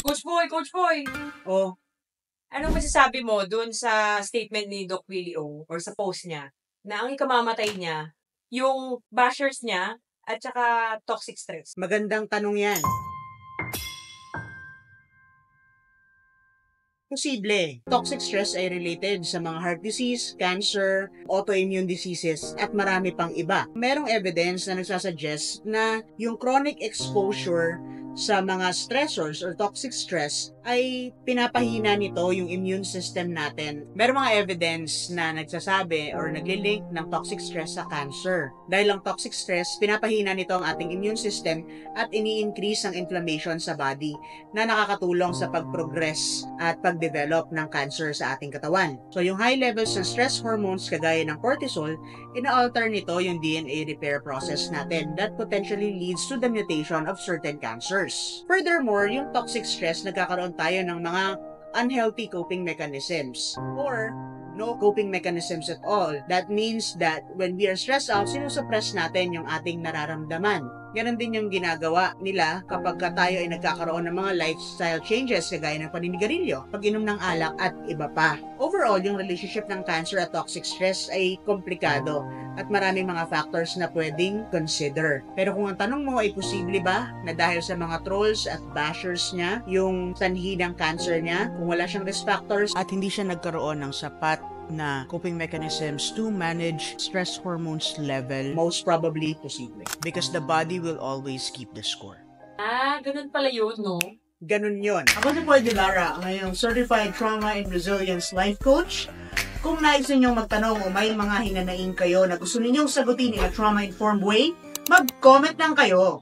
Coach Boy! Coach Boy! Oh, Anong masasabi mo dun sa statement ni Doc Willie O or sa post niya na ang ikamamatay niya, yung bashers niya at saka toxic stress? magandang tanong yan. Posible. Toxic stress ay related sa mga heart disease, cancer, autoimmune diseases, at marami pang iba. Merong evidence na nagsasuggest na yung chronic exposure sa mga stressors or toxic stress ay pinapahina nito yung immune system natin. Merong mga evidence na nagsasabi or naglilink ng toxic stress sa cancer. Dahil ang toxic stress, pinapahina nito ang ating immune system at ini-increase ang inflammation sa body na nakakatulong sa pag-progress at pag-develop ng cancer sa ating katawan. So yung high levels ng stress hormones kagaya ng cortisol, ina-alter nito yung DNA repair process natin that potentially leads to the mutation of certain cancers. Furthermore, yung toxic stress, nagkakaroon tayo ng mga unhealthy coping mechanisms or no coping mechanisms at all. That means that when we are stressed out, sinusuppress natin yung ating nararamdaman. Ganon din yung ginagawa nila kapag tayo ay nagkakaroon ng mga lifestyle changes kagaya ng paninigarilyo, pag-inom ng alak at iba pa. Overall, yung relationship ng cancer at toxic stress ay komplikado at maraming mga factors na pwedeng consider. Pero kung ang tanong mo ay posible ba na dahil sa mga trolls at bashers niya, yung sanhi ng cancer niya, kung wala siyang risk factors at hindi siya nagkaroon ng sapat na coping mechanisms to manage stress hormones level, most probably posible. Because the body will always keep the score. Ganun pala yun, no? Ganun yun. Ako si Paul De Lara, ang ngayong Certified Trauma and Resilience Life Coach. Kung nais ninyong magtanong o may mga hinanaing kayo na gusto ninyong sagutin in a trauma-informed way, mag-comment lang kayo.